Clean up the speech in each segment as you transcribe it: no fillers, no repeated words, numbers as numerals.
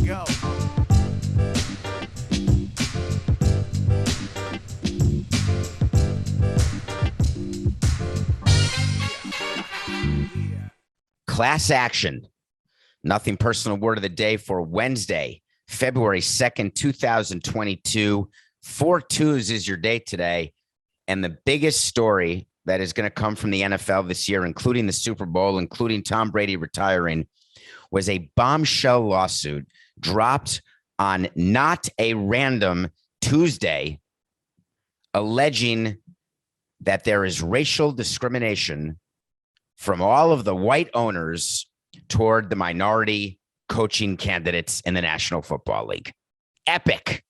go. Class action. Nothing personal word of the day for Wednesday, February 2nd, 2022. 4-2s is your day today. And the biggest story that is going to come from the NFL this year, including the Super Bowl, including Tom Brady retiring, was a bombshell lawsuit dropped on not a random Tuesday, alleging that there is racial discrimination from all of the white owners toward the minority coaching candidates in the National Football League. Epic.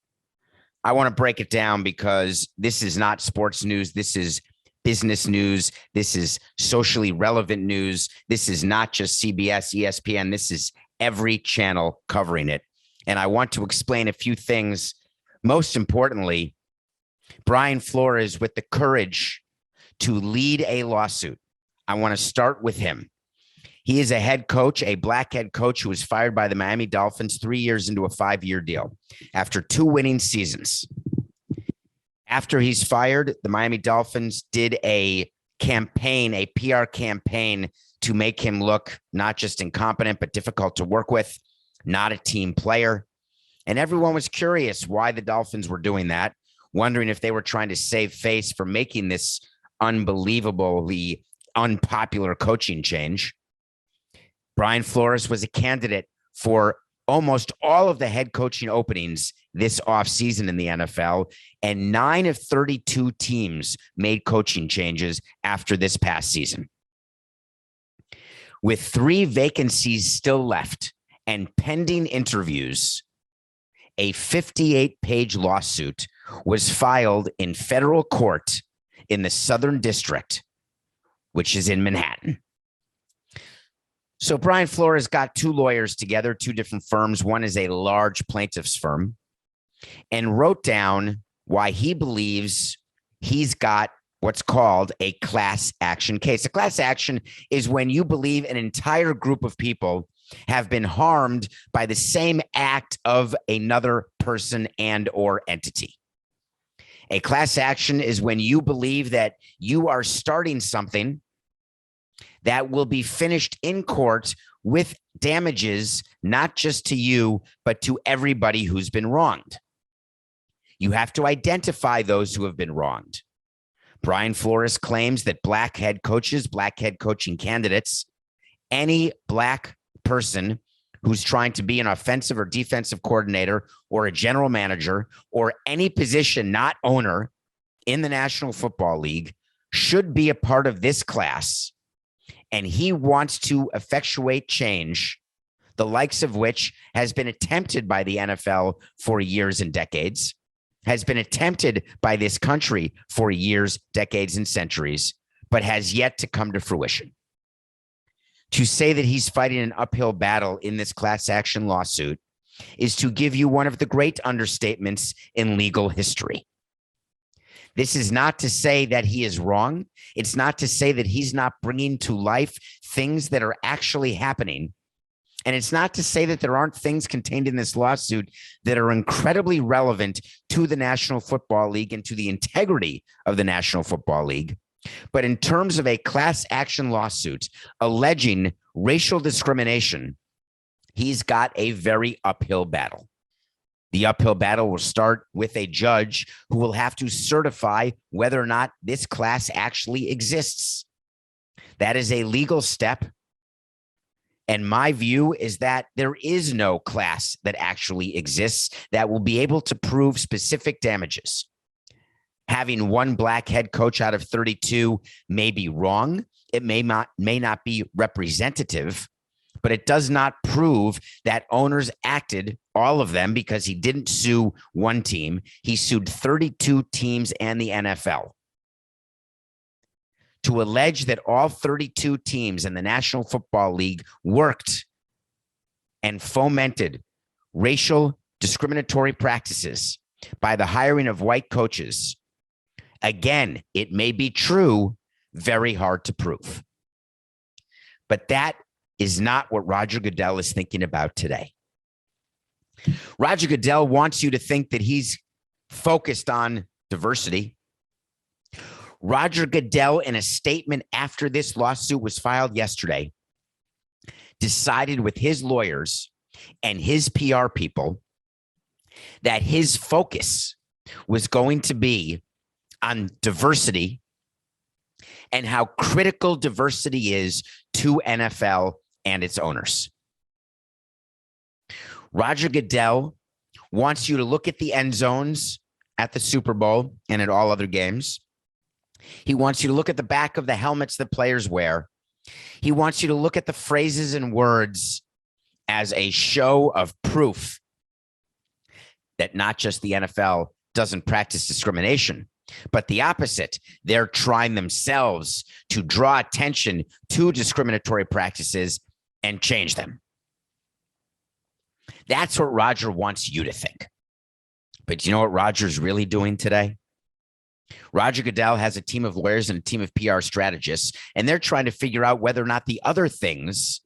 I want to break it down because this is not sports news. This is business news. This is socially relevant news. This is not just CBS, ESPN. This is every channel covering it. And I want to explain a few things. Most importantly, Brian Flores with the courage to lead a lawsuit. I want to start with him. He is a head coach, a black head coach who was fired by the Miami Dolphins 3 years into a 5-year deal after 2 winning seasons. After he's fired, the Miami Dolphins did a campaign, a PR campaign to make him look not just incompetent, but difficult to work with, not a team player. And everyone was curious why the Dolphins were doing that, wondering if they were trying to save face for making this unbelievably unpopular coaching change. Brian Flores was a candidate for almost all of the head coaching openings this offseason in the NFL, and 9 of 32 teams made coaching changes after this past season. With 3 vacancies still left and pending interviews, a 58-page lawsuit was filed in federal court in the Southern District, which is in Manhattan. So Brian Flores got 2 lawyers together, 2 different firms. One is a large plaintiff's firm, and wrote down why he believes he's got what's called a class action case. A class action is when you believe an entire group of people have been harmed by the same act of another person and or entity. A class action is when you believe that you are starting something that will be finished in court with damages, not just to you, but to everybody who's been wronged. You have to identify those who have been wronged. Brian Flores claims that black head coaches, black head coaching candidates, any black person who's trying to be an offensive or defensive coordinator or a general manager or any position not owner in the National Football League should be a part of this class. And he wants to effectuate change, the likes of which has been attempted by the NFL for years and decades, has been attempted by this country for years, decades, and centuries, but has yet to come to fruition. To say that he's fighting an uphill battle in this class action lawsuit is to give you one of the great understatements in legal history. This is not to say that he is wrong. It's not to say that he's not bringing to life things that are actually happening. And it's not to say that there aren't things contained in this lawsuit that are incredibly relevant to the National Football League and to the integrity of the National Football League. But in terms of a class action lawsuit alleging racial discrimination, he's got a very uphill battle. The uphill battle will start with a judge who will have to certify whether or not this class actually exists. That is a legal step. And my view is that there is no class that actually exists that will be able to prove specific damages. Having 1 black head coach out of 32 may be wrong. It may not be representative, but it does not prove that owners acted, all of them, because he didn't sue 1 team. He sued 32 teams and the NFL. To allege that all 32 teams in the National Football League worked and fomented racial discriminatory practices by the hiring of white coaches, again, it may be true, very hard to prove. But that is not what Roger Goodell is thinking about today. Roger Goodell wants you to think that he's focused on diversity. Roger Goodell, in a statement after this lawsuit was filed yesterday, decided with his lawyers and his PR people that his focus was going to be on diversity and how critical diversity is to NFL and its owners. Roger Goodell wants you to look at the end zones at the Super Bowl and at all other games. He wants you to look at the back of the helmets that players wear. He wants you to look at the phrases and words as a show of proof that not just the NFL doesn't practice discrimination, but the opposite. They're trying themselves to draw attention to discriminatory practices and change them. That's what Roger wants you to think. But you know what Roger's really doing today? Roger Goodell has a team of lawyers and a team of PR strategists, and they're trying to figure out whether or not the other things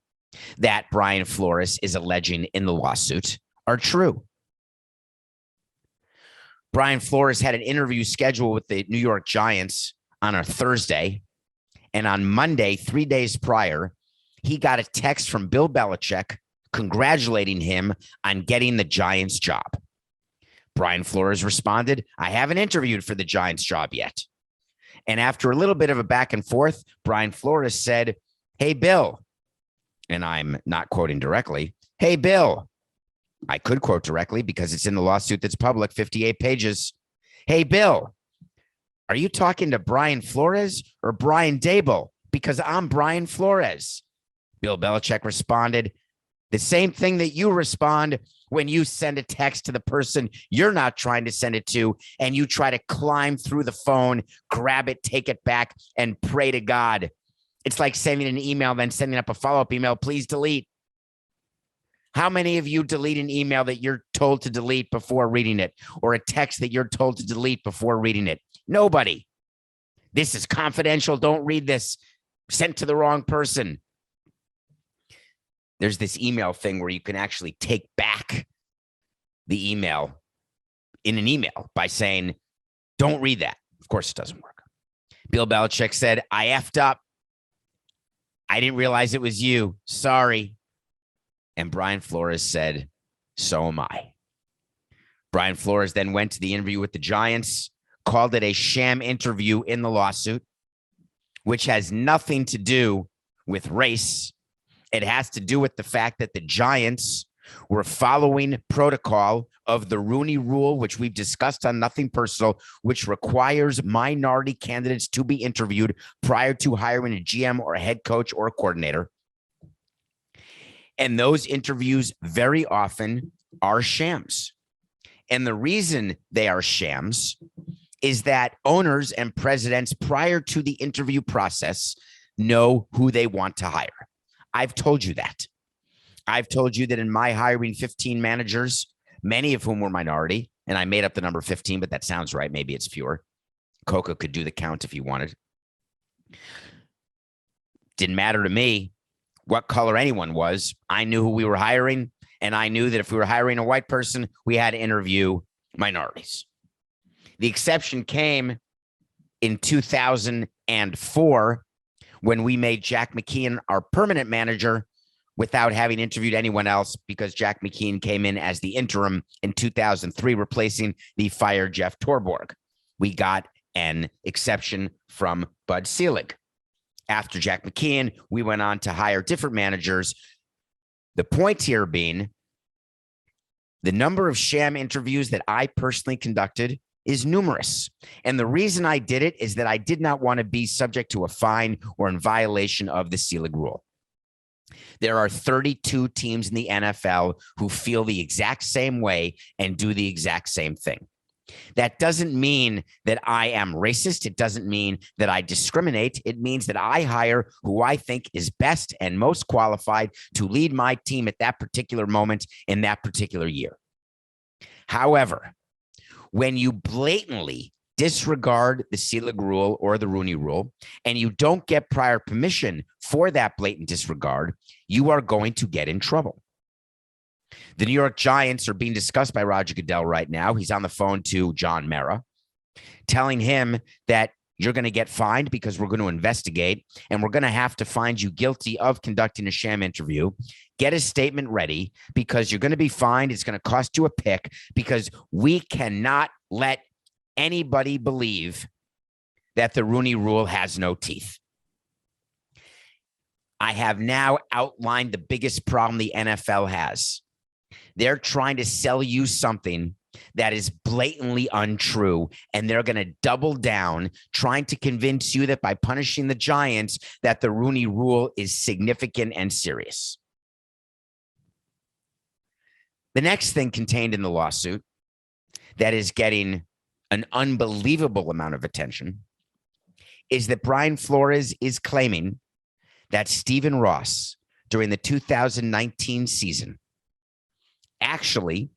that Brian Flores is alleging in the lawsuit are true. Brian Flores had an interview scheduled with the New York Giants on a Thursday, and on Monday, 3 days prior, he got a text from Bill Belichick congratulating him on getting the Giants job. Brian Flores responded, "I haven't interviewed for the Giants job yet." And after a little bit of a back and forth, Brian Flores said, "Hey, Bill," and I'm not quoting directly, "Hey, Bill." I could quote directly because it's in the lawsuit that's public, 58 pages. "Hey, Bill, are you talking to Brian Flores or Brian Dable? Because I'm Brian Flores." Bill Belichick responded, "The same thing that you respond when you send a text to the person you're not trying to send it to, and you try to climb through the phone, grab it, take it back, and pray to God. It's like sending an email, then sending up a follow-up email, please delete. How many of you delete an email that you're told to delete before reading it, or a text that you're told to delete before reading it? Nobody. This is confidential. Don't read this. Sent to the wrong person." There's this email thing where you can actually take back the email in an email by saying, "Don't read that." Of course, it doesn't work. Bill Belichick said, "I effed up. I didn't realize it was you. Sorry." And Brian Flores said, "So am I." Brian Flores then went to the interview with the Giants, called it a sham interview in the lawsuit, which has nothing to do with race. It has to do with the fact that the Giants were following protocol of the Rooney Rule, which we've discussed on Nothing Personal, which requires minority candidates to be interviewed prior to hiring a GM or a head coach or a coordinator. And those interviews very often are shams. And the reason they are shams is that owners and presidents prior to the interview process know who they want to hire. I've told you that. I've told you that in my hiring 15 managers, many of whom were minority, and I made up the number 15, but that sounds right. Maybe it's fewer. Coca could do the count if he wanted. Didn't matter to me what color anyone was. I knew who we were hiring, and I knew that if we were hiring a white person, we had to interview minorities. The exception came in 2004 when we made Jack McKeon our permanent manager without having interviewed anyone else, because Jack McKeon came in as the interim in 2003, replacing the fired Jeff Torborg. We got an exception from Bud Selig. After Jack McKeon, we went on to hire different managers. The point here being, the number of sham interviews that I personally conducted is numerous. And the reason I did it is that I did not want to be subject to a fine or in violation of the Selig rule. There are 32 teams in the NFL who feel the exact same way and do the exact same thing. That doesn't mean that I am racist. It doesn't mean that I discriminate. It means that I hire who I think is best and most qualified to lead my team at that particular moment in that particular year. However, when you blatantly disregard the Selig rule or the Rooney rule, and you don't get prior permission for that blatant disregard, you are going to get in trouble. The New York Giants are being discussed by Roger Goodell right now. He's on the phone to John Mara, telling him that you're going to get fined because we're going to investigate and we're going to have to find you guilty of conducting a sham interview. Get a statement ready because you're going to be fined. It's going to cost you a pick because we cannot let anybody believe that the Rooney Rule has no teeth. I have now outlined the biggest problem the NFL has. They're trying to sell you something that is blatantly untrue, and they're going to double down, trying to convince you that by punishing the Giants, that the Rooney Rule is significant and serious. The next thing contained in the lawsuit that is getting an unbelievable amount of attention is that Brian Flores is claiming that Stephen Ross, during the 2019 season, actually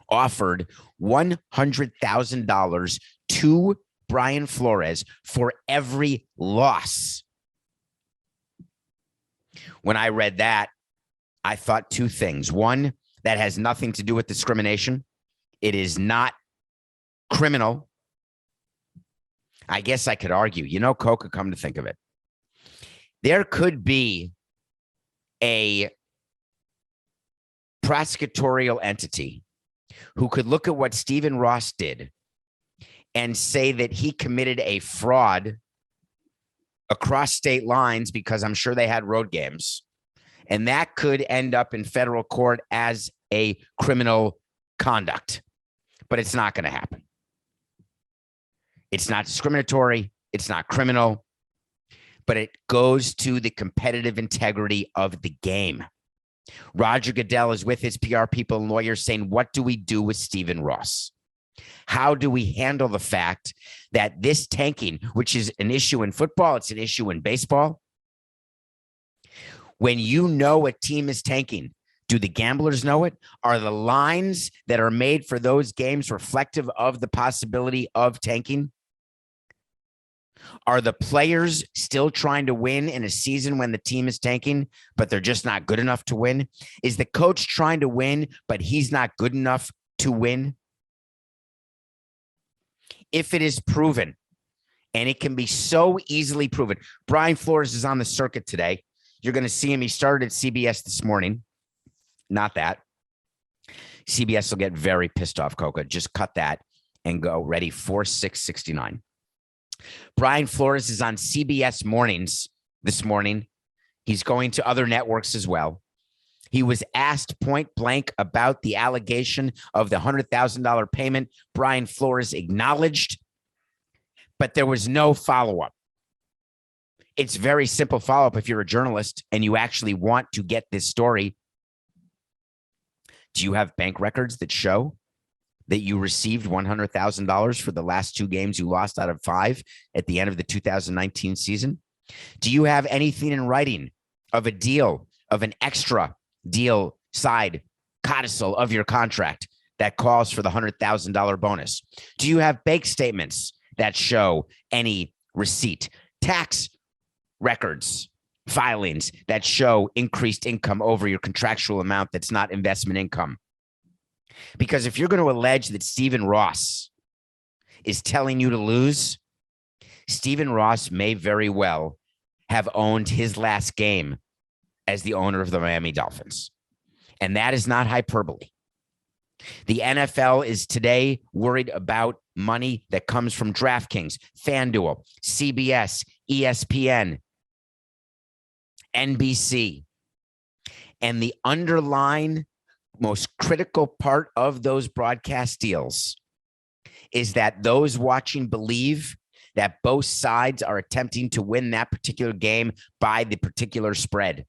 offered $100,000 to Brian Flores for every loss. When I read that, I thought two things. One, that has nothing to do with discrimination. It is not criminal. I guess I could argue, Coca, come to think of it, there could be a prosecutorial entity who could look at what Stephen Ross did and say that he committed a fraud across state lines because I'm sure they had road games. And that could end up in federal court as a criminal conduct. But it's not going to happen. It's not discriminatory. It's not criminal. But it goes to the competitive integrity of the game. Roger Goodell is with his PR people and lawyers saying, what do we do with Stephen Ross? How do we handle the fact that this tanking, which is an issue in football, it's an issue in baseball? When you know a team is tanking, do the gamblers know it? Are the lines that are made for those games reflective of the possibility of tanking? Are the players still trying to win in a season when the team is tanking, but they're just not good enough to win? Is the coach trying to win, but he's not good enough to win? If it is proven, and it can be so easily proven, Brian Flores is on the circuit today. You're going to see him. He started at CBS this morning. Not that. CBS will get very pissed off, Coca. Just cut that and go. Ready? 4-6-69. Brian Flores is on CBS Mornings this morning. He's going to other networks as well. He was asked point blank about the allegation of the $100,000 payment. Brian Flores acknowledged, but there was no follow-up. It's very simple follow-up if you're a journalist and you actually want to get this story. Do you have bank records that show that you received $100,000 for the last 2 games you lost out of 5 at the end of the 2019 season? Do you have anything in writing of a deal, of an extra deal side codicil of your contract that calls for the $100,000 bonus? Do you have bank statements that show any receipt, tax records, filings that show increased income over your contractual amount that's not investment income? Because if you're going to allege that Stephen Ross is telling you to lose, Stephen Ross may very well have owned his last game as the owner of the Miami Dolphins. And that is not hyperbole. The NFL is today worried about money that comes from DraftKings, FanDuel, CBS, ESPN, NBC. And the underlying most critical part of those broadcast deals is that those watching believe that both sides are attempting to win that particular game by the particular spread.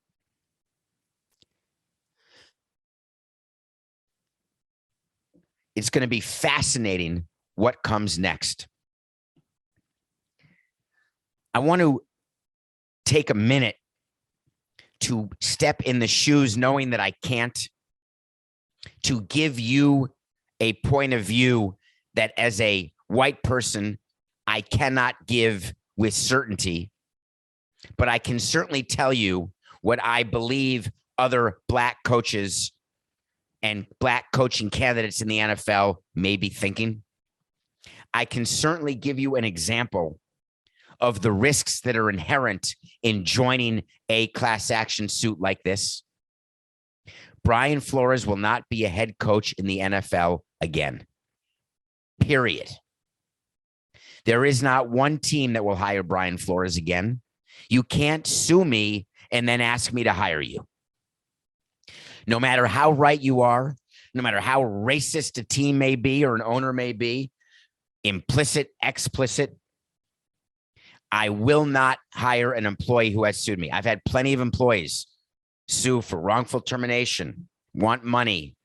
It's going to be fascinating what comes next. I want to take a minute to step in the shoes, knowing that I can't, to give you a point of view that as a white person, I cannot give with certainty, but I can certainly tell you what I believe other black coaches and black coaching candidates in the NFL may be thinking. I can certainly give you an example of the risks that are inherent in joining a class action suit like this. Brian Flores will not be a head coach in the NFL again. Period. There is not one team that will hire Brian Flores again. You can't sue me and then ask me to hire you. No matter how right you are, no matter how racist a team may be or an owner may be, implicit, explicit, I will not hire an employee who has sued me. I've had plenty of employees sue for wrongful termination, want money.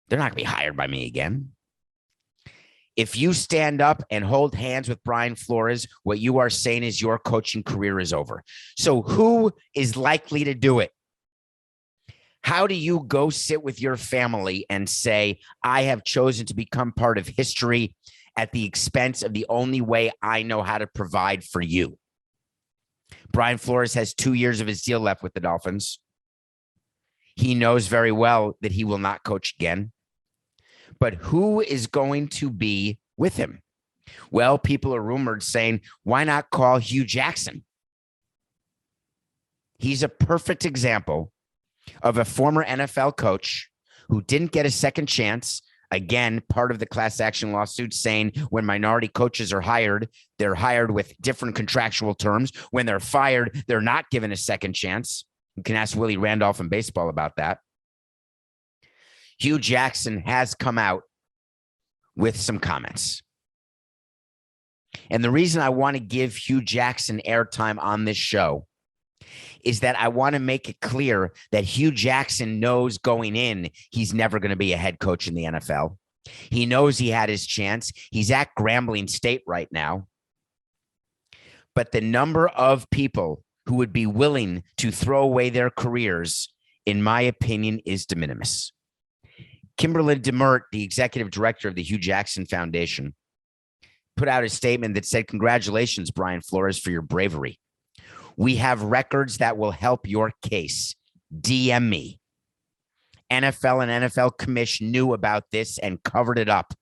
They're not going to be hired by me again. If you stand up and hold hands with Brian Flores, what you are saying is your coaching career is over. So who is likely to do it? How do you go sit with your family and say, I have chosen to become part of history at the expense of the only way I know how to provide for you? Brian Flores has 2 years of his deal left with the Dolphins. He knows very well that he will not coach again. But who is going to be with him? Well, people are rumored saying, why not call Hugh Jackson? He's a perfect example of a former NFL coach who didn't get a second chance. Again, part of the class action lawsuit saying when minority coaches are hired, they're hired with different contractual terms. When they're fired, they're not given a second chance. You can ask Willie Randolph in baseball about that. Hugh Jackson has come out with some comments. And the reason I want to give Hugh Jackson airtime on this show is that I want to make it clear that Hugh Jackson knows going in, he's never going to be a head coach in the NFL. He knows he had his chance. He's at Grambling State right now. But the number of people who would be willing to throw away their careers, in my opinion, is de minimis. Kimberly DeMert, the executive director of the Hugh Jackson Foundation, put out a statement that said, congratulations, Brian Flores, for your bravery. We have records that will help your case. DM me. NFL and NFL Commission knew about this and covered it up.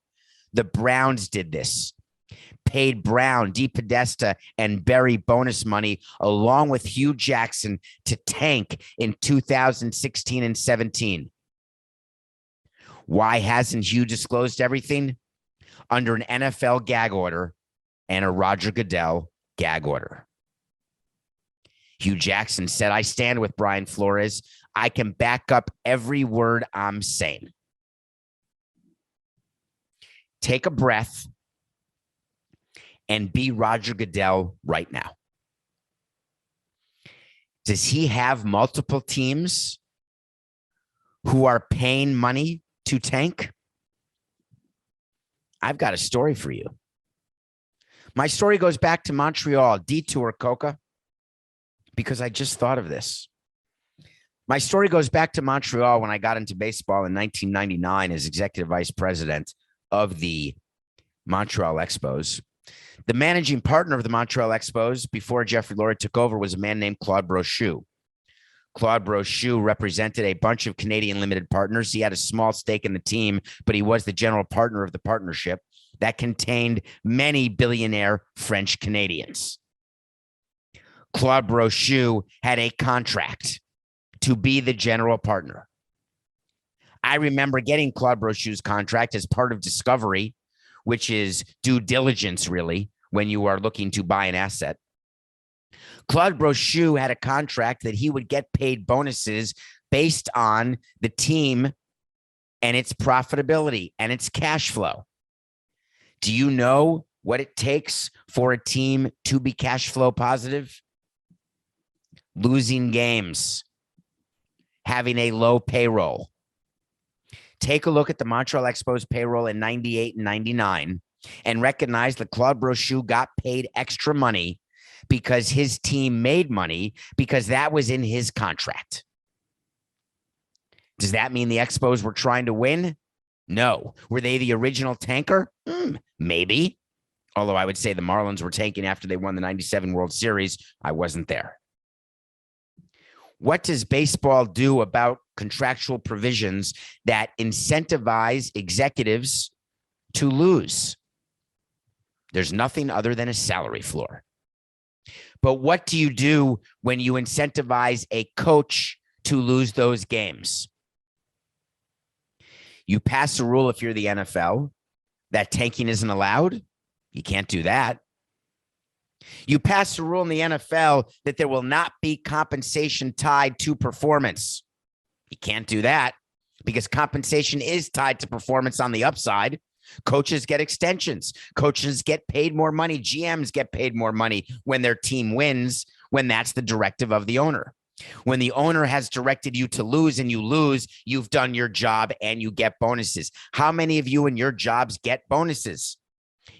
The Browns did this. Paid Brown, DePodesta, and Berry bonus money along with Hugh Jackson to tank in 2016 and 17. Why hasn't Hugh disclosed everything? Under an NFL gag order and a Roger Goodell gag order. Hugh Jackson said, I stand with Brian Flores. I can back up every word I'm saying. Take a breath and be Roger Goodell right now. Does he have multiple teams who are paying money to tank? I've got a story for you. My story goes back to Montreal. Detour, Coca, because I just thought of this. My story goes back to Montreal when I got into baseball in 1999 as executive vice president of the Montreal Expos. The managing partner of the Montreal Expos before Jeffrey Lurie took over was a man named Claude Brochu. Claude Brochu represented a bunch of Canadian limited partners. He had a small stake in the team, but he was the general partner of the partnership that contained many billionaire French Canadians. Claude Brochu had a contract to be the general partner. I remember getting Claude Brochu's contract as part of discovery, which is due diligence, really, when you are looking to buy an asset. Claude Brochu had a contract that he would get paid bonuses based on the team and its profitability and its cash flow. Do you know what it takes for a team to be cash flow positive? Losing games, having a low payroll. Take a look at the Montreal Expos payroll in 98 and 99 and recognize that Claude Brochu got paid extra money because his team made money because that was in his contract. Does that mean the Expos were trying to win? No. Were they the original tanker? Maybe. Although I would say the Marlins were tanking after they won the 97 World Series. I wasn't there. What does baseball do about contractual provisions that incentivize executives to lose? There's nothing other than a salary floor. But what do you do when you incentivize a coach to lose those games? You pass a rule if you're the NFL that tanking isn't allowed. You can't do that. You pass a rule in the NFL that there will not be compensation tied to performance. You can't do that because compensation is tied to performance on the upside. Coaches get extensions. Coaches get paid more money. GMs get paid more money when their team wins, when that's the directive of the owner. When the owner has directed you to lose and you lose, you've done your job and you get bonuses. How many of you in your jobs get bonuses?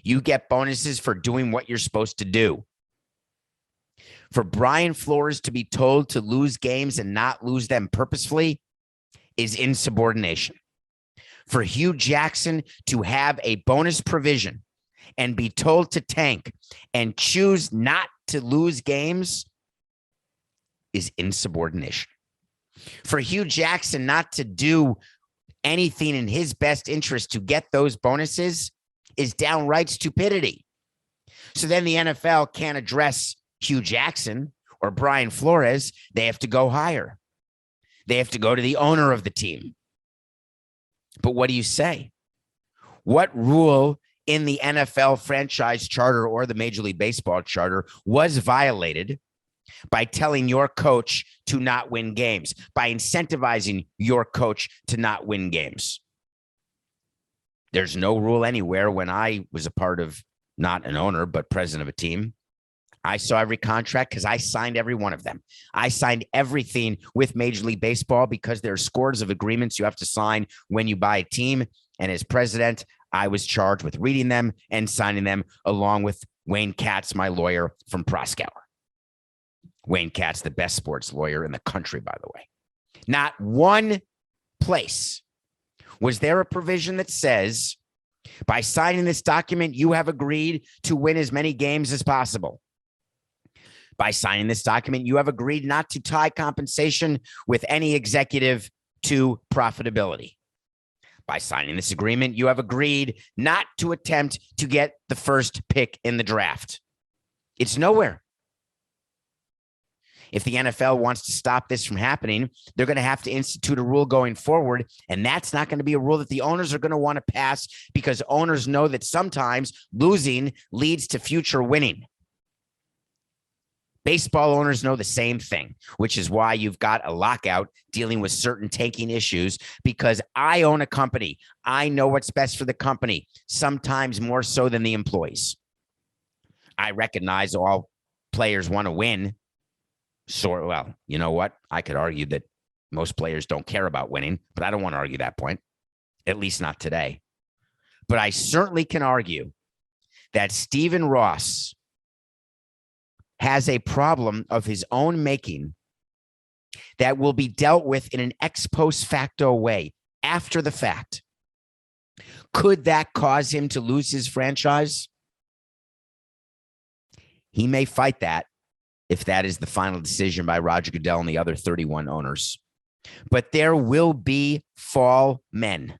You get bonuses for doing what you're supposed to do. For Brian Flores to be told to lose games and not lose them purposefully is insubordination. For Hugh Jackson to have a bonus provision and be told to tank and choose not to lose games is insubordination. For Hugh Jackson not to do anything in his best interest to get those bonuses is downright stupidity. So then the NFL can't address Hugh Jackson or Brian Flores. They have to go higher. They have to go to the owner of the team. But what do you say? What rule in the NFL franchise charter or the Major League Baseball charter was violated by telling your coach to not win games, by incentivizing your coach to not win games? There's no rule anywhere. When I was a part of, not an owner, but president of a team, I saw every contract because I signed every one of them. I signed everything with Major League Baseball because there are scores of agreements you have to sign when you buy a team. And as president, I was charged with reading them and signing them along with Wayne Katz, my lawyer from Proskauer. Wayne Katz, the best sports lawyer in the country, by the way. Not one place was there a provision that says, by signing this document, you have agreed to win as many games as possible. By signing this document, you have agreed not to tie compensation with any executive to profitability. By signing this agreement, you have agreed not to attempt to get the first pick in the draft. It's nowhere. If the NFL wants to stop this from happening, they're going to have to institute a rule going forward. And that's not going to be a rule that the owners are going to want to pass because owners know that sometimes losing leads to future winning. Baseball owners know the same thing, which is why you've got a lockout dealing with certain tanking issues, because I own a company. I know what's best for the company, sometimes more so than the employees. I recognize all players want to win. So, well, you know what? I could argue that most players don't care about winning, but I don't want to argue that point, at least not today. But I certainly can argue that Stephen Ross has a problem of his own making that will be dealt with in an ex post facto way after the fact. Could that cause him to lose his franchise? He may fight that if that is the final decision by Roger Goodell and the other 31 owners. But there will be fall men.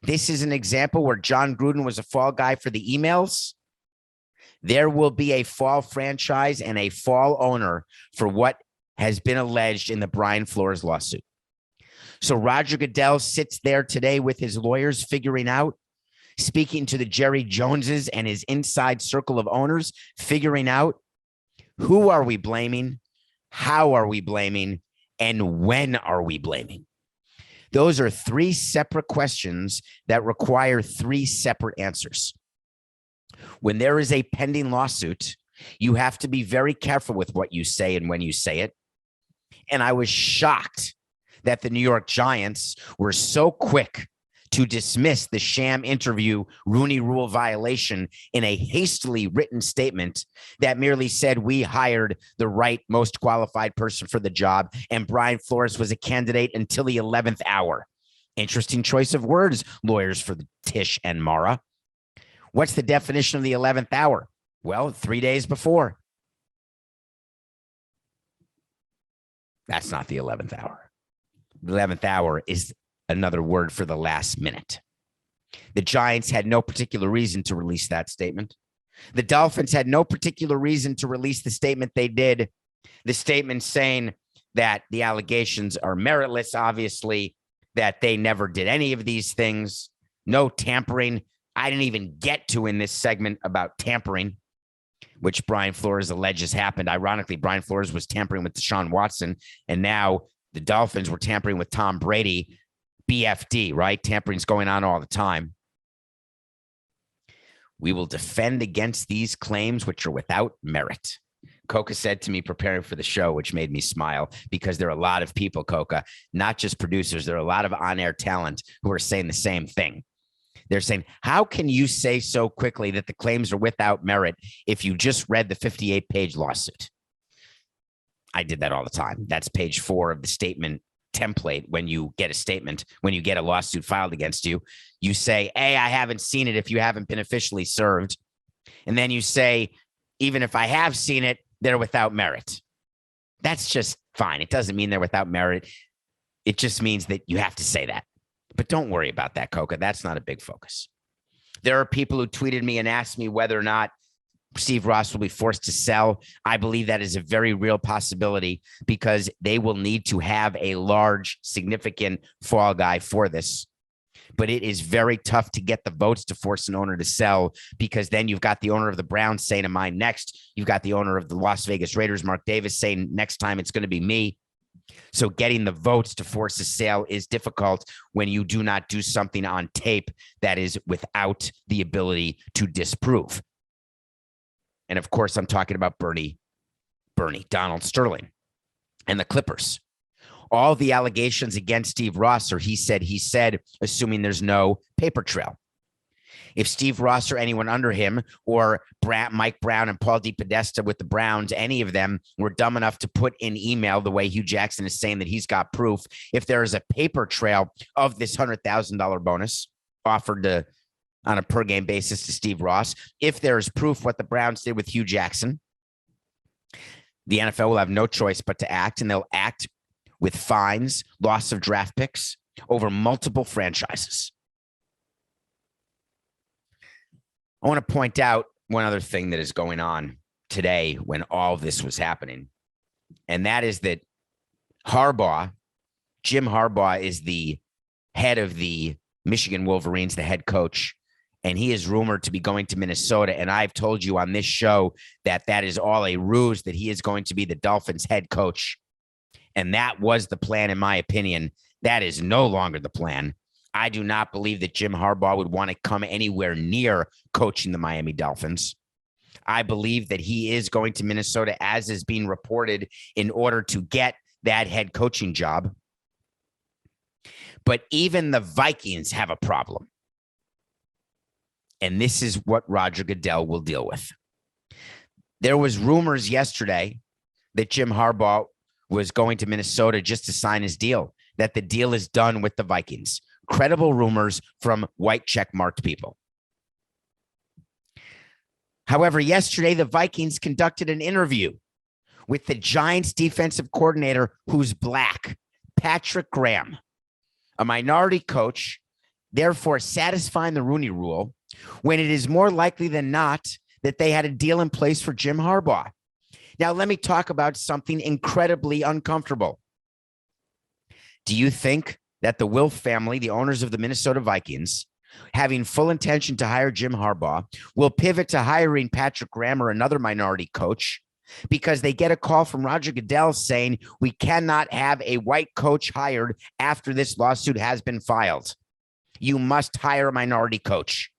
This is an example where John Gruden was a fall guy for the emails. There will be a fall franchise and a fall owner for what has been alleged in the Brian Flores lawsuit. So Roger Goodell sits there today with his lawyers figuring out, speaking to the Jerry Joneses and his inside circle of owners, figuring out who are we blaming, how are we blaming, and when are we blaming? Those are three separate questions that require three separate answers. When there is a pending lawsuit, you have to be very careful with what you say and when you say it. And I was shocked that the New York Giants were so quick to dismiss the sham interview Rooney Rule violation in a hastily written statement that merely said we hired the right, most qualified person for the job, and Brian Flores was a candidate until the 11th hour. Interesting choice of words, lawyers for the Tish and Mara. What's the definition of the 11th hour? Well, 3 days before. That's not the 11th hour. The 11th hour is another word for the last minute. The Giants had no particular reason to release that statement. The Dolphins had no particular reason to release the statement they did. The statement saying that the allegations are meritless, obviously, that they never did any of these things. No tampering. I didn't even get to in this segment about tampering, which Brian Flores alleges happened. Ironically, Brian Flores was tampering with Deshaun Watson, and now the Dolphins were tampering with Tom Brady. BFD, right? Tampering's going on all the time. We will defend against these claims, which are without merit. Coca said to me preparing for the show, which made me smile, because there are a lot of people, Coca, not just producers. There are a lot of on-air talent who are saying the same thing. They're saying, how can you say so quickly that the claims are without merit if you just read the 58-page lawsuit? I did that all the time. That's page 4 of the statement template. When you get a statement, when you get a lawsuit filed against you, you say, A, I haven't seen it if you haven't been officially served. And then you say, even if I have seen it, they're without merit. That's just fine. It doesn't mean they're without merit. It just means that you have to say that. But don't worry about that, Coca. That's not a big focus. There are people who tweeted me and asked me whether or not Steve Ross will be forced to sell. I believe that is a very real possibility, because they will need to have a large, significant fall guy for this. But it is very tough to get the votes to force an owner to sell, because then you've got the owner of the Browns saying, am I next? You've got the owner of the Las Vegas Raiders, Mark Davis, saying next time it's going to be me. So getting the votes to force a sale is difficult when you do not do something on tape that is without the ability to disprove. And of course, I'm talking about Bernie, Donald Sterling, and the Clippers. All the allegations against Steve Ross are he said, assuming there's no paper trail. If Steve Ross or anyone under him, or Mike Brown and Paul DePodesta with the Browns, any of them were dumb enough to put in email, the way Hugh Jackson is saying that he's got proof, if there is a paper trail of this $100,000 bonus offered to on a per game basis to Steve Ross, if there is proof what the Browns did with Hugh Jackson, the NFL will have no choice but to act, and they'll act with fines, loss of draft picks over multiple franchises. I want to point out one other thing that is going on today when all of this was happening, and that is that Jim Harbaugh is the head of the Michigan Wolverines, the head coach, and he is rumored to be going to Minnesota. And I've told you on this show that that is all a ruse, that he is going to be the Dolphins head coach. And that was the plan, in my opinion. That is no longer the plan. I do not believe that Jim Harbaugh would want to come anywhere near coaching the Miami Dolphins. I believe that he is going to Minnesota, as is being reported, in order to get that head coaching job. But even the Vikings have a problem. And this is what Roger Goodell will deal with. There was rumors yesterday that Jim Harbaugh was going to Minnesota just to sign his deal, that the deal is done with the Vikings. Credible rumors from white check-marked people. However, yesterday, the Vikings conducted an interview with the Giants defensive coordinator, who's black, Patrick Graham, a minority coach, therefore satisfying the Rooney Rule, when it is more likely than not that they had a deal in place for Jim Harbaugh. Now, let me talk about something incredibly uncomfortable. Do you think that the Wilf family, the owners of the Minnesota Vikings, having full intention to hire Jim Harbaugh, will pivot to hiring Patrick Graham or another minority coach because they get a call from Roger Goodell saying we cannot have a white coach hired after this lawsuit has been filed? You must hire a minority coach.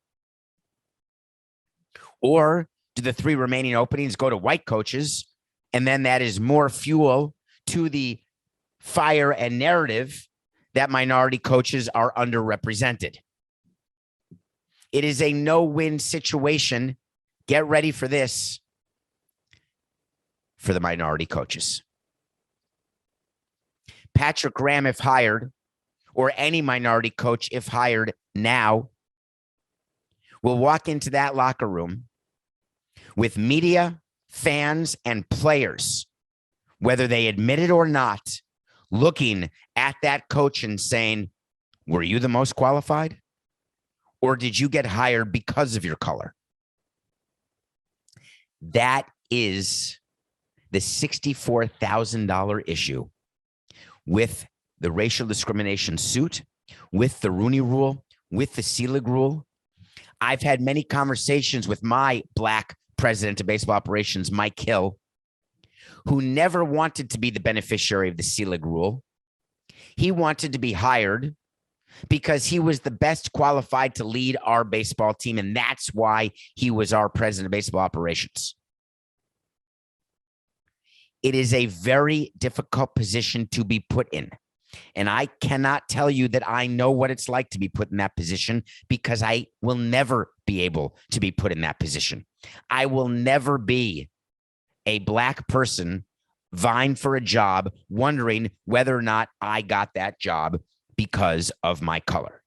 Or do the 3 remaining openings go to white coaches, and then that is more fuel to the fire and narrative that minority coaches are underrepresented? It is a no-win situation. Get ready for this for the minority coaches. Patrick Graham, if hired, or any minority coach, if hired now, will walk into that locker room with media, fans, and players whether they admit it or not, looking at that coach and saying, were you the most qualified? Or did you get hired because of your color? That is the $64,000 issue with the racial discrimination suit, with the Rooney Rule, with the Selig Rule. I've had many conversations with my black president of baseball operations, Mike Hill, who never wanted to be the beneficiary of the Selig Rule. He wanted to be hired because he was the best qualified to lead our baseball team, and that's why he was our president of baseball operations. It is a very difficult position to be put in. And I cannot tell you that I know what it's like to be put in that position, because I will never be able to be put in that position. I will never be a black person vying for a job, wondering whether or not I got that job because of my color.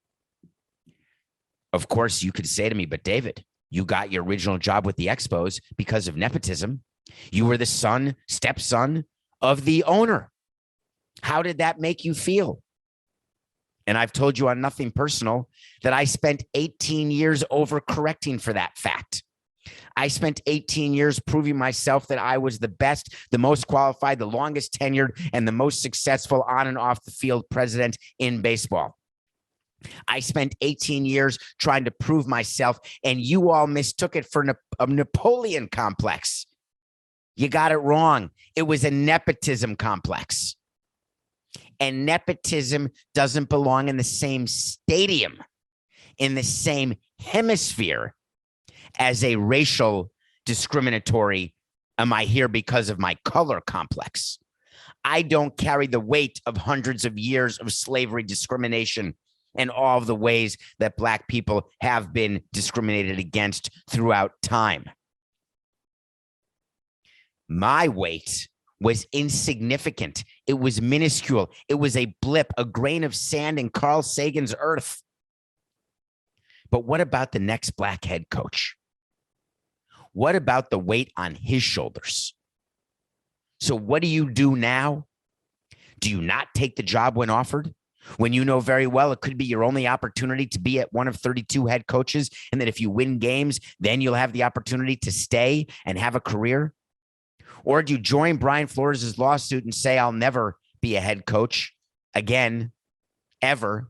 Of course, you could say to me, but David, you got your original job with the Expos because of nepotism. You were the stepson of the owner. How did that make you feel? And I've told you on Nothing Personal that I spent 18 years overcorrecting for that fact. I spent 18 years proving myself that I was the best, the most qualified, the longest tenured, and the most successful on and off the field president in baseball. I spent 18 years trying to prove myself, and you all mistook it for a Napoleon complex. You got it wrong. It was a nepotism complex. And nepotism doesn't belong in the same stadium, in the same hemisphere as a racial discriminatory, am I here because of my color complex. I don't carry the weight of hundreds of years of slavery discrimination and all of the ways that black people have been discriminated against throughout time. My weight was insignificant. It was minuscule. It was a blip, a grain of sand in Carl Sagan's earth. But what about the next black head coach? What about the weight on his shoulders? So what do you do now? Do you not take the job when offered? When you know very well it could be your only opportunity to be at one of 32 head coaches, and that if you win games, then you'll have the opportunity to stay and have a career? Or do you join Brian Flores' lawsuit and say, I'll never be a head coach again, ever?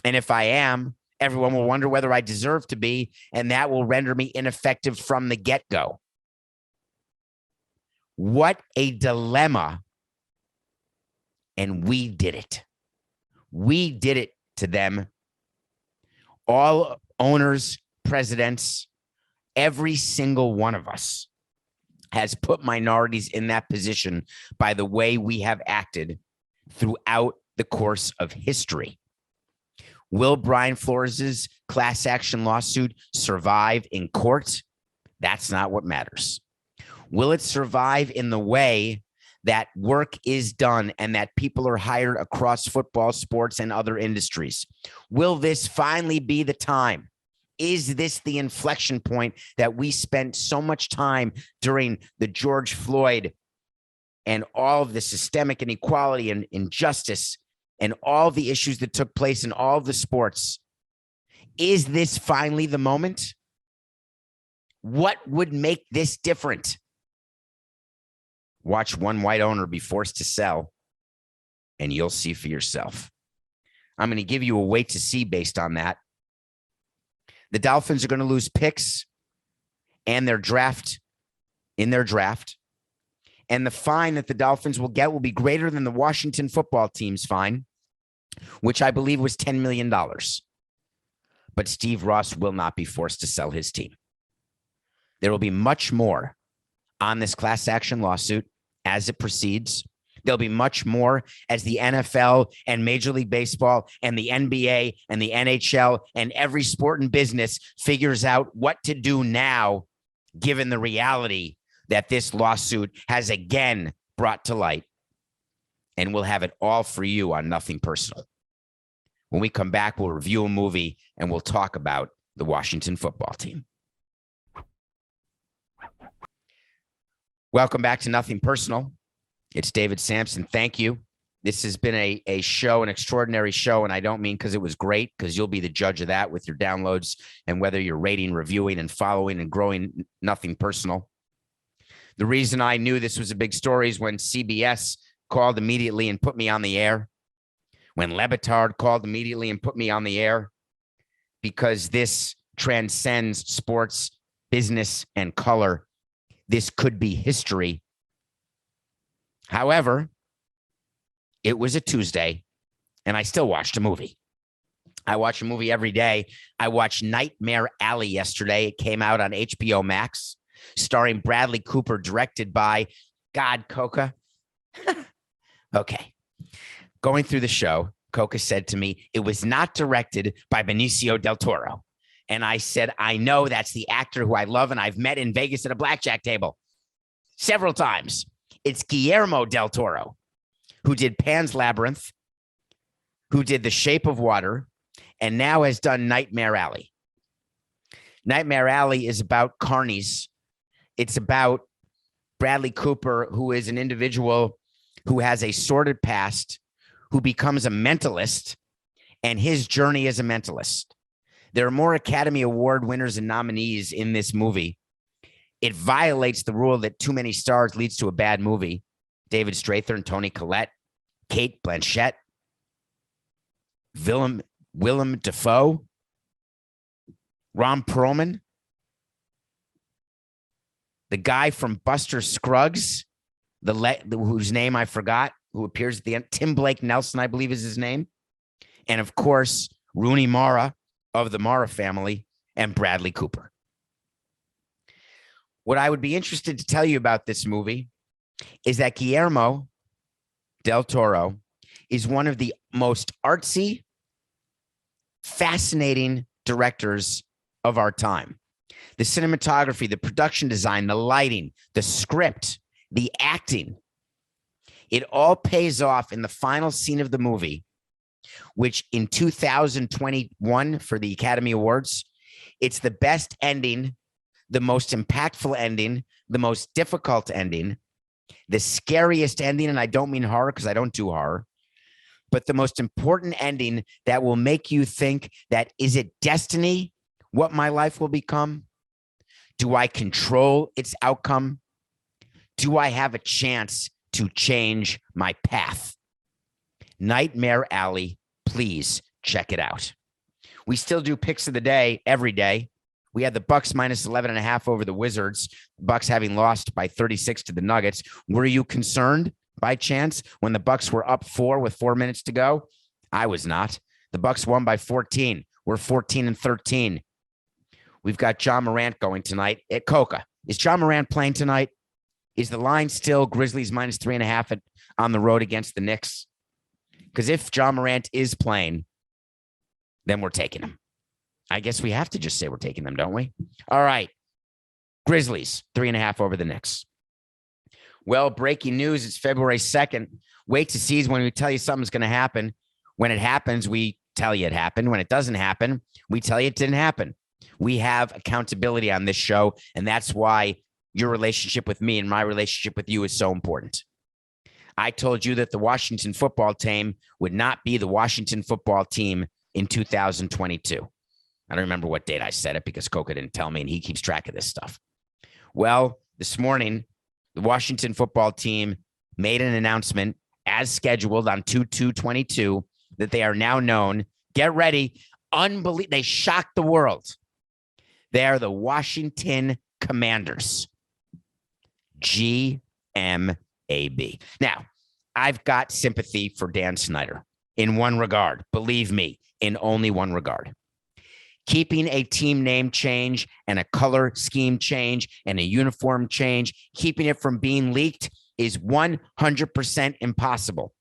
And if I am, everyone will wonder whether I deserve to be, and that will render me ineffective from the get-go. What a dilemma. And we did it. We did it to them. All owners, presidents, every single one of us has put minorities in that position by the way we have acted throughout the course of history. Will Brian Flores' class action lawsuit survive in court? That's not what matters. Will it survive in the way that work is done and that people are hired across football, sports, and other industries? Will this finally be the time? Is this the inflection point that we spent so much time during the George Floyd and all of the systemic inequality and injustice and all the issues that took place in all the sports? Is this finally the moment? What would make this different? Watch one white owner be forced to sell, and you'll see for yourself. I'm going to give you a wait to see based on that. The Dolphins are going to lose picks and their draft in their draft. And the fine that the Dolphins will get will be greater than the Washington football team's fine, which I believe was $10 million. But Steve Ross will not be forced to sell his team. There will be much more on this class action lawsuit as it proceeds. There'll be much more as the NFL and Major League Baseball and the NBA and the NHL and every sport and business figures out what to do now, given the reality that this lawsuit has again brought to light. And we'll have it all for you on Nothing Personal. When we come back, we'll review a movie and we'll talk about the Washington football team. Welcome back to Nothing Personal. It's David Samson. Thank you. This has been a show, an extraordinary show. And I don't mean because it was great, because you'll be the judge of that with your downloads and whether you're rating, reviewing, and following and growing. Nothing personal. The reason I knew this was a big story is when CBS called immediately and put me on the air. When Le Batard called immediately and put me on the air, because this transcends sports, business, and color. This could be history. However, it was a Tuesday, and I still watched a movie. I watch a movie every day. I watched Nightmare Alley yesterday. It came out on HBO Max, starring Bradley Cooper, directed by God Coca. Okay. Going through the show, Coca said to me, it was not directed by Benicio del Toro. And I said, I know, that's the actor who I love and I've met in Vegas at a blackjack table several times. It's Guillermo del Toro, who did Pan's Labyrinth, who did The Shape of Water, and now has done Nightmare Alley. Nightmare Alley is about carnies. It's about Bradley Cooper, who is an individual who has a sordid past, who becomes a mentalist, and his journey as a mentalist. There are more Academy Award winners and nominees in this movie. It violates the rule that too many stars leads to a bad movie. David Strathairn, Toni Collette, Cate Blanchett, Willem Dafoe, Ron Perlman, the guy from Buster Scruggs, whose name I forgot, who appears at the end, Tim Blake Nelson, I believe is his name. And of course, Rooney Mara of the Mara family and Bradley Cooper. What I would be interested to tell you about this movie is that Guillermo del Toro is one of the most artsy, fascinating directors of our time. The cinematography, the production design, the lighting, the script, the acting, it all pays off in the final scene of the movie, which in 2021 for the Academy Awards, it's the best ending, the most impactful ending, the most difficult ending, the scariest ending, and I don't mean horror because I don't do horror, but the most important ending that will make you think that, is it destiny, what my life will become? Do I control its outcome? Do I have a chance to change my path? Nightmare Alley, please check it out. We still do picks of the day every day. We had the Bucks minus 11.5 over the Wizards, Bucks having lost by 36 to the Nuggets. Were you concerned by chance when the Bucks were up 4 with 4 minutes to go? I was not. The Bucks won by 14. We're 14-13. We've got John Morant going tonight at Coca. Is John Morant playing tonight? Is the line still Grizzlies minus 3.5 on the road against the Knicks? Because if John Morant is playing, then we're taking him. I guess we have to just say we're taking them, don't we? All right. Grizzlies, 3.5 over the Knicks. Well, breaking news, it's February 2nd. Wait to see when we tell you something's going to happen. When it happens, we tell you it happened. When it doesn't happen, we tell you it didn't happen. We have accountability on this show, and that's why your relationship with me and my relationship with you is so important. I told you that the Washington football team would not be the Washington football team in 2022. I don't remember what date I said it because Coca didn't tell me, and he keeps track of this stuff. Well, this morning, the Washington football team made an announcement as scheduled on 2/2/22 that they are now known. Get ready. They shocked the world. They are the Washington Commanders. GMAB. Now, I've got sympathy for Dan Snyder in one regard. Believe me, in only one regard. Keeping a team name change and a color scheme change and a uniform change, keeping it from being leaked is 100% impossible.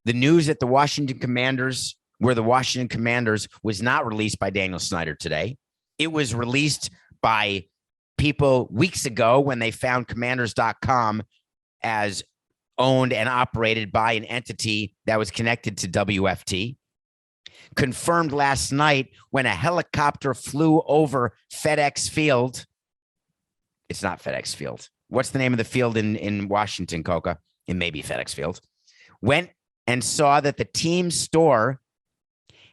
The news that the Washington Commanders were the Washington Commanders was not released by Daniel Snyder today. It was released by people weeks ago when they found commanders.com as owned and operated by an entity that was connected to WFT. Confirmed last night when a helicopter flew over FedEx Field. It's not FedEx Field. what's the name of the field in Washington, Coca? It may be FedEx Field. Went and saw that the team store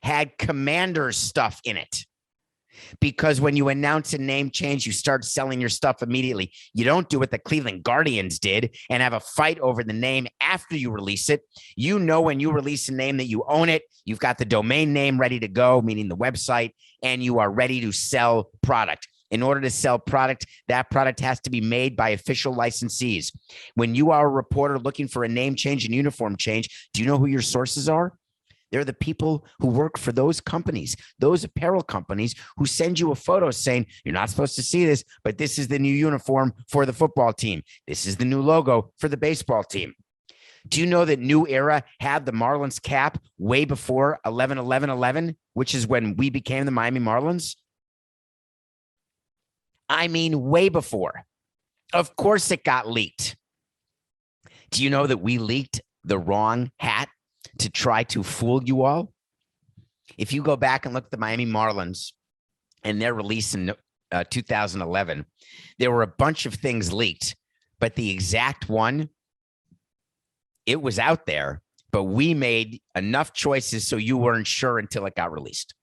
had Commanders stuff in it. Because when you announce a name change, you start selling your stuff immediately. You don't do what the Cleveland Guardians did and have a fight over the name after you release it. You know, when you release a name that you own it, you've got the domain name ready to go, meaning the website, and you are ready to sell product. In order to sell product, that product has to be made by official licensees. When you are a reporter looking for a name change and uniform change, do you know who your sources are? They're the people who work for those companies, those apparel companies who send you a photo saying, you're not supposed to see this, but this is the new uniform for the football team. This is the new logo for the baseball team. Do you know that New Era had the Marlins cap way before 11-11-11, which is when we became the Miami Marlins? I mean, way before. Of course it got leaked. Do you know that we leaked the wrong hat to try to fool you all? If you go back and look at the Miami Marlins and their release in 2011, there were a bunch of things leaked, but the exact one, it was out there, but we made enough choices so you weren't sure until it got released.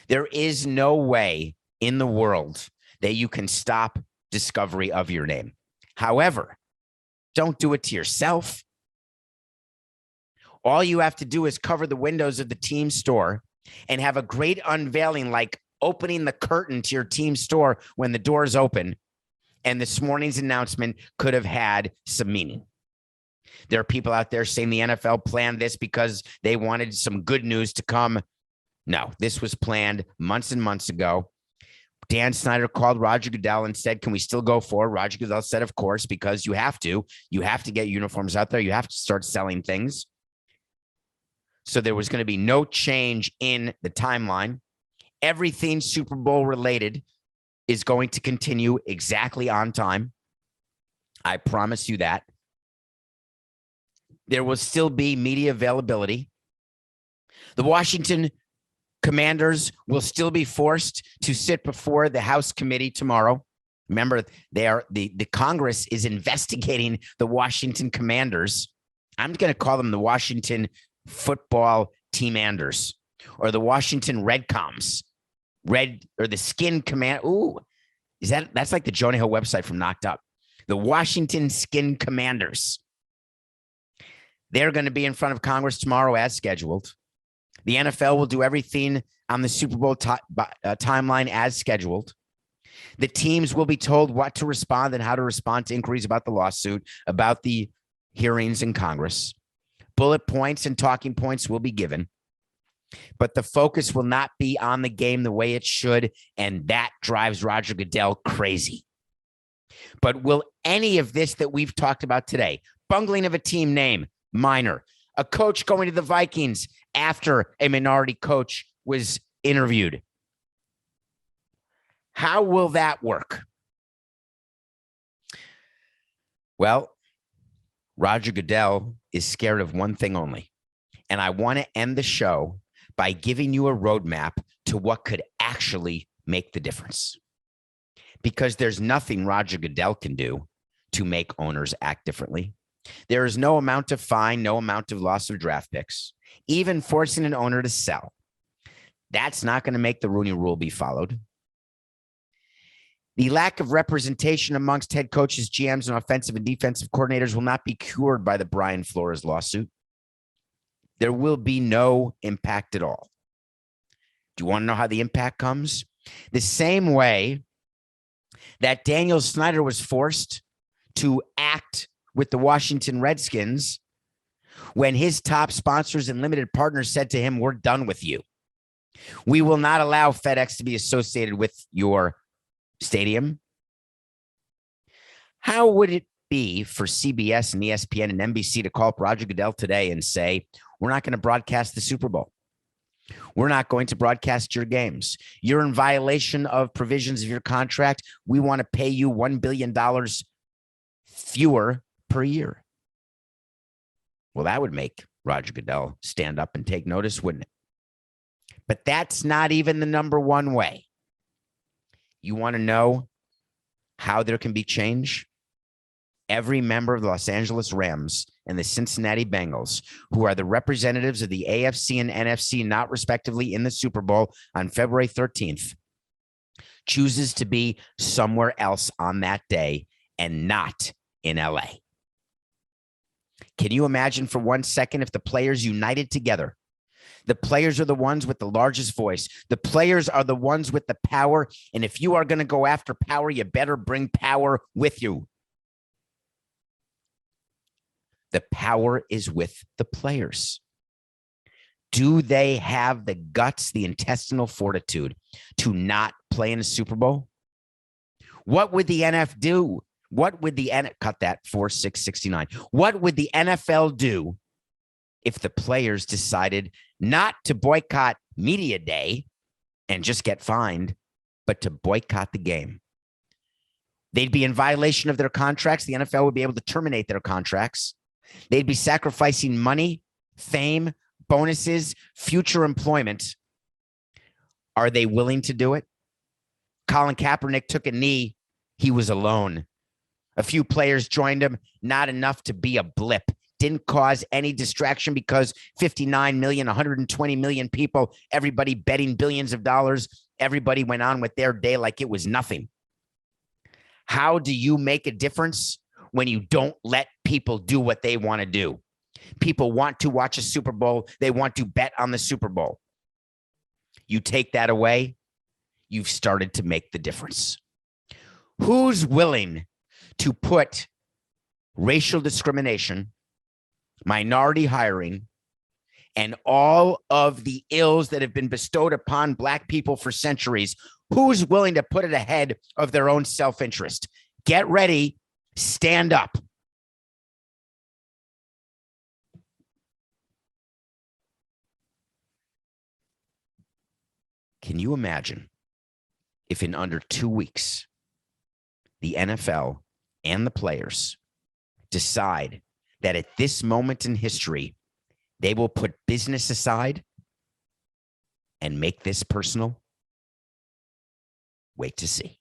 There is no way in the world that you can stop discovery of your name. However, don't do it to yourself. All you have to do is cover the windows of the team store and have a great unveiling, like opening the curtain to your team store when the doors open. And this morning's announcement could have had some meaning. There are people out there saying the NFL planned this because they wanted some good news to come. No, this was planned months and months ago. Dan Snyder called Roger Goodell and said, can we still go forward? Roger Goodell said, of course, because you have to get uniforms out there. You have to start selling things. So there was going to be no change in the timeline. Everything Super Bowl related is going to continue exactly on time. I promise you that. There will still be media availability. The Washington Commanders will still be forced to sit before the House committee tomorrow. Remember, the Congress is investigating the Washington Commanders. I'm going to call them the Washington Football Teamanders or the Washington Redcoms. Red or the Skin Command. Ooh, that's like the Jonah Hill website from Knocked Up. The Washington Skin Commanders. They're going to be in front of Congress tomorrow as scheduled. The NFL will do everything on the Super Bowl timeline as scheduled. The teams will be told what to respond and how to respond to inquiries about the lawsuit, about the hearings in Congress. Bullet points and talking points will be given, but the focus will not be on the game the way it should, and that drives Roger Goodell crazy. But will any of this that we've talked about today, bungling of a team name, minor, a coach going to the Vikings after a minority coach was interviewed, how will that work? Well, Roger Goodell is scared of one thing only. And I want to end the show by giving you a roadmap to what could actually make the difference. Because there's nothing Roger Goodell can do to make owners act differently. There is no amount of fine, no amount of loss of draft picks, even forcing an owner to sell. That's not going to make the Rooney Rule be followed. The lack of representation amongst head coaches, GMs, and offensive and defensive coordinators will not be cured by the Brian Flores lawsuit. There will be no impact at all. Do you want to know how the impact comes? The same way that Daniel Snyder was forced to act with the Washington Redskins when his top sponsors and limited partners said to him, we're done with you. We will not allow FedEx to be associated with your stadium. How would it be for CBS and ESPN and NBC to call up Roger Goodell today and say, we're not going to broadcast the Super Bowl. We're not going to broadcast your games. You're in violation of provisions of your contract. We want to pay you $1 billion fewer per year. Well, that would make Roger Goodell stand up and take notice, wouldn't it? But that's not even the number one way. You want to know how there can be change? every member of the Los Angeles Rams and the Cincinnati Bengals, who are the representatives of the AFC and NFC, not respectively, in the Super Bowl on February 13th, chooses to be somewhere else on that day and not in LA. Can you imagine for 1 second if the players united together? The players are the ones with the largest voice. The players are the ones with the power. And if you are going to go after power, you better bring power with you. The power is with the players. Do they have the guts, the intestinal fortitude to not play in a Super Bowl? What would the NF do? What would the cut that 4-6-69? What would the NFL do if the players decided not to boycott media day and just get fined, but to boycott the game? They'd be in violation of their contracts. The NFL would be able to terminate their contracts. They'd be sacrificing money, fame, bonuses, future employment. Are they willing to do it? Colin Kaepernick took a knee. He was alone. A few players joined him, not enough to be a blip. Didn't cause any distraction because 59 million, 120 million people, everybody betting billions of dollars, everybody went on with their day like it was nothing. How do you make a difference when you don't let people do what they want to do? People want to watch a Super Bowl. They want to bet on the Super Bowl. You take that away, you've started to make the difference. Who's willing to put racial discrimination, minority hiring, and all of the ills that have been bestowed upon Black people for centuries, who's willing to put it ahead of their own self-interest? Get ready. Stand up. Can you imagine if in under 2 weeks, the NFL and the players decide that at this moment in history, they will put business aside and make this personal? Wait to see.